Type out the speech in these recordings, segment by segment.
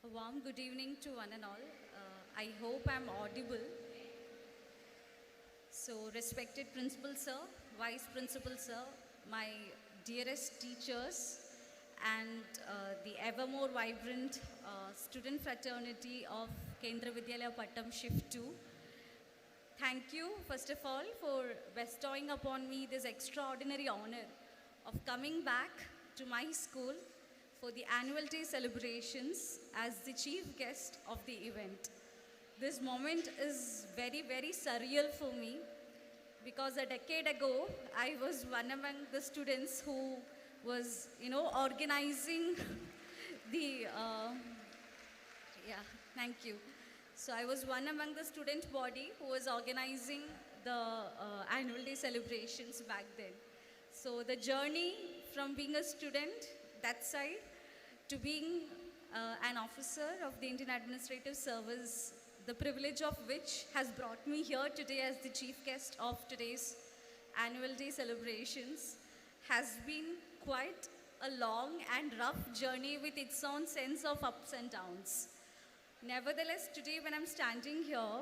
A warm good evening to one and all. I hope I'm audible. So, respected Principal Sir, Vice Principal Sir, my dearest teachers, and the ever more vibrant student fraternity of Kendra Vidyalaya Pattom Shift 2. Thank you, first of all, for bestowing upon me this extraordinary honor of coming back to my school for the annual day celebrations as the chief guest of the event. This moment is very, very surreal for me because a decade ago, I was one among the students who was, organizing the, yeah, thank you. So I was one among the student body who was organizing the annual day celebrations back then. So the journey from being a student that side to being an officer of the Indian Administrative Service, the privilege of which has brought me here today as the chief guest of today's annual day celebrations, has been quite a long and rough journey with its own sense of ups and downs. Nevertheless, today when I'm standing here,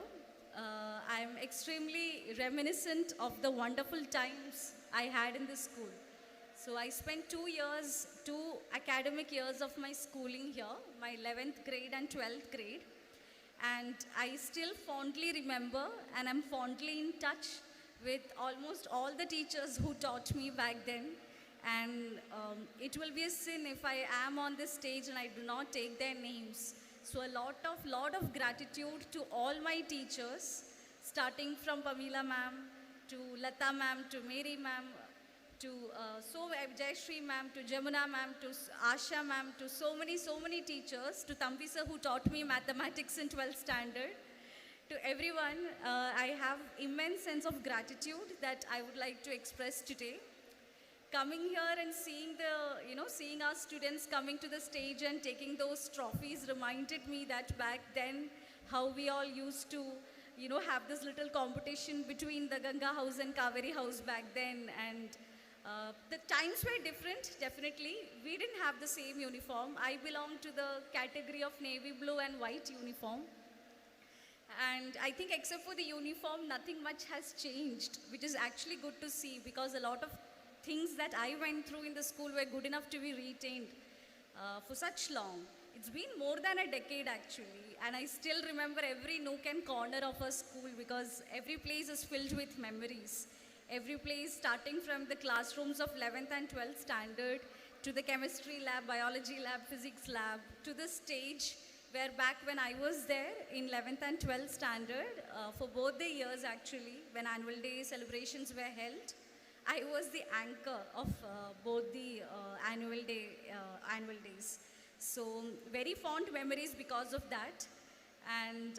I'm extremely reminiscent of the wonderful times I had in the school. So I spent 2 years, 2 academic years of my schooling here, my 11th grade and 12th grade. And I still fondly remember and I'm fondly in touch with almost all the teachers who taught me back then. And it will be a sin if I am on this stage and I do not take their names. So a lot of gratitude to all my teachers, starting from Pamila ma'am, to Lata ma'am, to Mary ma'am, to Jayashree ma'am, to Jamuna ma'am, to Asha ma'am, to so many teachers, to Thambi sir who taught me mathematics in 12th standard. To everyone, I have immense sense of gratitude that I would like to express today. Coming here and seeing seeing our students coming to the stage and taking those trophies reminded me that back then how we all used to have this little competition between the Ganga house and Kaveri house back then, and the times were different, definitely. We didn't have the same uniform. I belong to the category of navy blue and white uniform. And I think except for the uniform, nothing much has changed, which is actually good to see because a lot of things that I went through in the school were good enough to be retained for such long. It's been more than a decade actually, and I still remember every nook and corner of our school because every place is filled with memories. Every place starting from the classrooms of 11th and 12th standard to the chemistry lab, biology lab, physics lab, to the stage where back when I was there in 11th and 12th standard, for both the years actually, when annual day celebrations were held, I was the anchor of both the annual days. So very fond memories because of that. And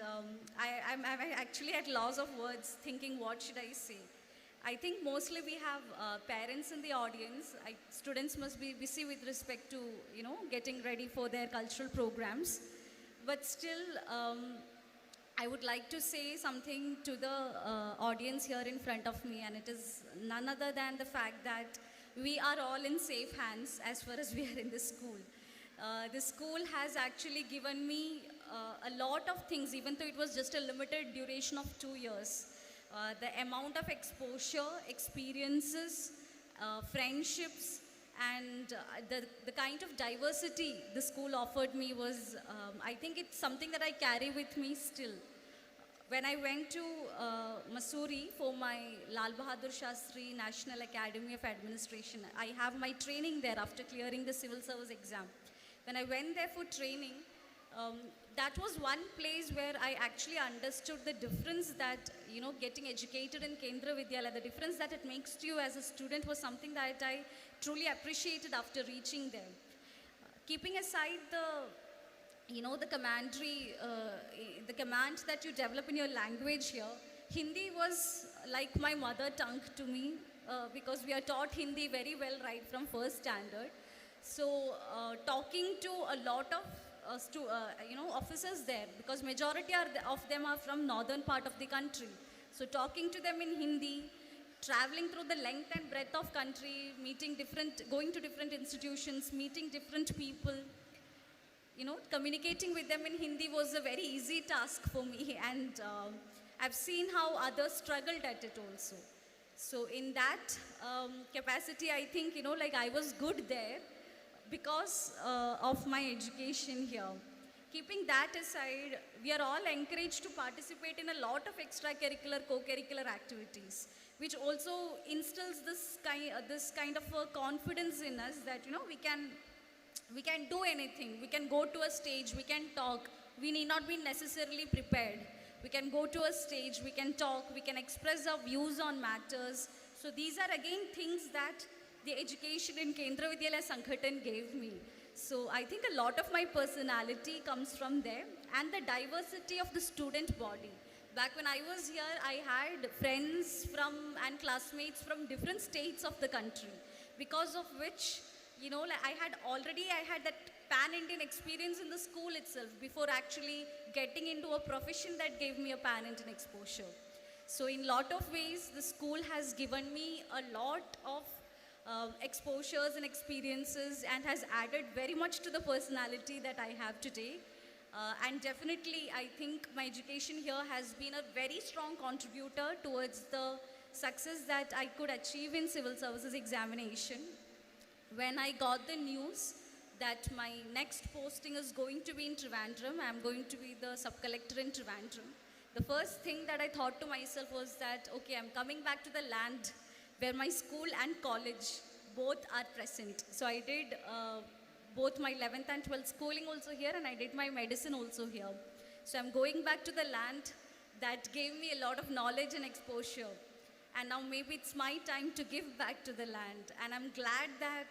I'm actually at loss of words thinking what should I say. I think mostly we have parents in the audience. Students must be busy with respect to, getting ready for their cultural programs. But still, I would like to say something to the audience here in front of me, and it is none other than the fact that we are all in safe hands as far as we are in this school. This school has actually given me a lot of things, even though it was just a limited duration of 2 years. The amount of exposure, experiences, friendships, and the kind of diversity the school offered me was, I think it's something that I carry with me still. When I went to Missouri for my Lal Bahadur Shastri National Academy of Administration, I have my training there after clearing the civil service exam. When I went there for training, that was one place where I actually understood the difference that, getting educated in Kendra Vidyalaya, the difference that it makes to you as a student was something that I truly appreciated after reaching there. Keeping aside the commentary, the command that you develop in your language here, Hindi was like my mother tongue to me because we are taught Hindi very well right from first standard. So talking to a lot of officers there, because majority of them are from northern part of the country. So talking to them in Hindi, traveling through the length and breadth of country, going to different institutions, meeting different people, communicating with them in Hindi was a very easy task for me, and I've seen how others struggled at it also. So in that capacity, I think, like I was good there because of my education here. Keeping that aside, we are all encouraged to participate in a lot of extracurricular, co-curricular activities, which also instills this kind of a confidence in us that, we can do anything. We can go to a stage, we can talk. We need not be necessarily prepared. We can go to a stage, we can talk, we can express our views on matters. So these are again things that the education in Kendra Vidyalaya Sanghatan gave me. So I think a lot of my personality comes from there, and the diversity of the student body. Back when I was here, I had friends and classmates from different states of the country, because of which, like I had that pan-Indian experience in the school itself before actually getting into a profession that gave me a pan-Indian exposure. So in lot of ways, the school has given me a lot of exposures and experiences, and has added very much to the personality that I have today. And definitely, I think my education here has been a very strong contributor towards the success that I could achieve in civil services examination. When I got the news that my next posting is going to be in Trivandrum, I'm going to be the sub-collector in Trivandrum, the first thing that I thought to myself was that, okay, I'm coming back to the land where my school and college both are present. So I did both my 11th and 12th schooling also here, and I did my medicine also here. So I'm going back to the land that gave me a lot of knowledge and exposure. And now maybe it's my time to give back to the land. And I'm glad that,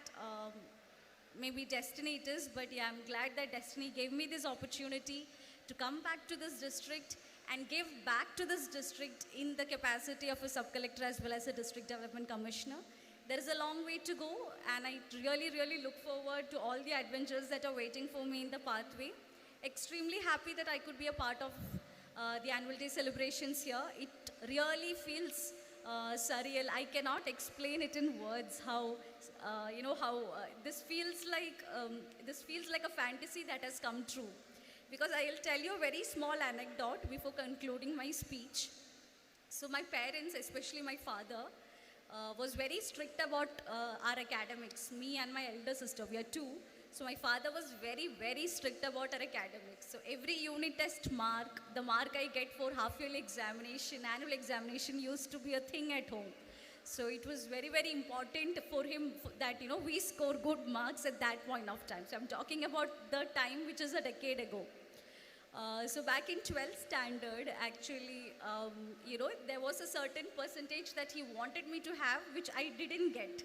maybe destiny it is, but yeah, I'm glad that destiny gave me this opportunity to come back to this district and give back to this district in the capacity of a sub-collector as well as a district development commissioner. There is a long way to go, and I really, really look forward to all the adventures that are waiting for me in the pathway. Extremely happy that I could be a part of the annual day celebrations here. It really feels surreal. I cannot explain it in words how, this feels like a fantasy that has come true. Because I'll tell you a very small anecdote before concluding my speech. So my parents, especially my father, was very strict about our academics, me and my elder sister, we are two. So my father was very, very strict about our academics. So every unit test mark, the mark I get for half-yearly examination, annual examination used to be a thing at home. So it was very, very important for him that, we score good marks at that point of time. So I'm talking about the time which is a decade ago. So back in 12th standard, actually, there was a certain percentage that he wanted me to have, which I didn't get.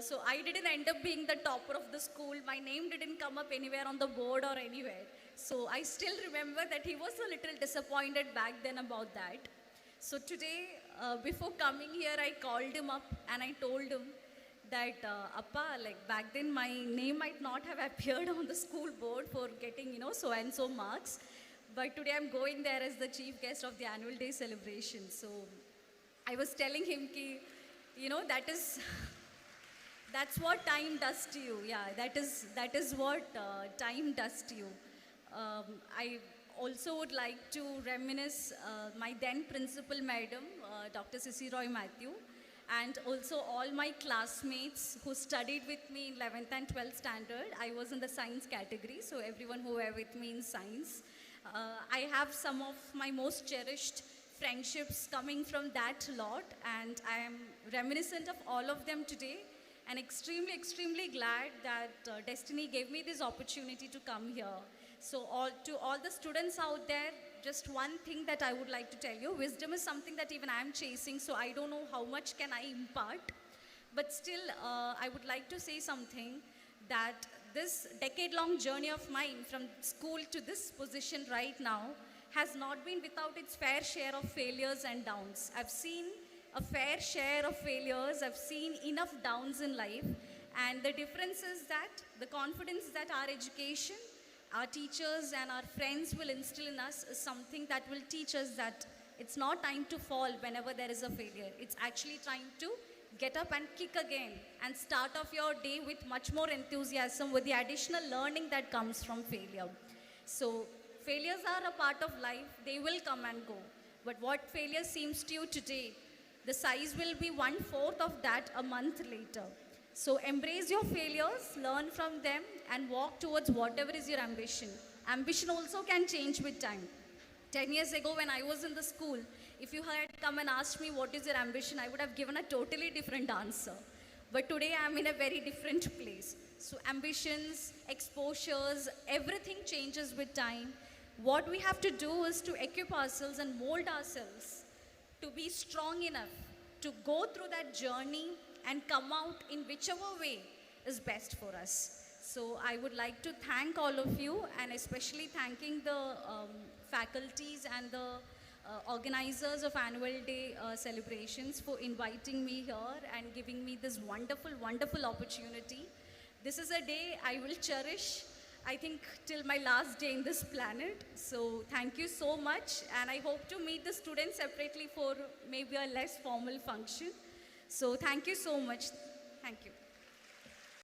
So I didn't end up being the topper of the school. My name didn't come up anywhere on the board or anywhere. So I still remember that he was a little disappointed back then about that. So today, before coming here, I called him up and I told him that, Appa, like back then my name might not have appeared on the school board for getting, so-and-so marks. But today I'm going there as the chief guest of the annual day celebration. So I was telling him, that's what time does to you. Yeah, that is what time does to you. I also would like to reminisce my then principal madam, Dr. Sissy Roy Matthew, and also all my classmates who studied with me in 11th and 12th standard. I was in the science category, so everyone who were with me in science. I have some of my most cherished friendships coming from that lot, and I am reminiscent of all of them today, and extremely, extremely glad that destiny gave me this opportunity to come here. So to all the students out there, just one thing that I would like to tell you. Wisdom is something that even I am chasing, so I don't know how much can I impart. But still, I would like to say something, that this decade-long journey of mine from school to this position right now has not been without its fair share of failures and downs. I've seen a fair share of failures. I've seen enough downs in life. And the difference is that the confidence that our education, our teachers and our friends will instill in us is something that will teach us that it's not time to fall whenever there is a failure. It's actually trying to get up and kick again and start off your day with much more enthusiasm with the additional learning that comes from failure. So failures are a part of life. They will come and go. But what failure seems to you today, the size will be 1/4 of that a month later. So embrace your failures, learn from them, and walk towards whatever is your ambition. Ambition also can change with time. 10 years ago when I was in the school, if you had come and asked me what is your ambition, I would have given a totally different answer. But today I am in a very different place. So ambitions, exposures, everything changes with time. What we have to do is to equip ourselves and mold ourselves to be strong enough to go through that journey and come out in whichever way is best for us. So I would like to thank all of you, and especially thanking the faculties and the organizers of annual day celebrations for inviting me here and giving me this wonderful, wonderful opportunity. This is a day I will cherish, I think, till my last day in this planet. So thank you so much, and I hope to meet the students separately for maybe a less formal function. So thank you so much. Thank you.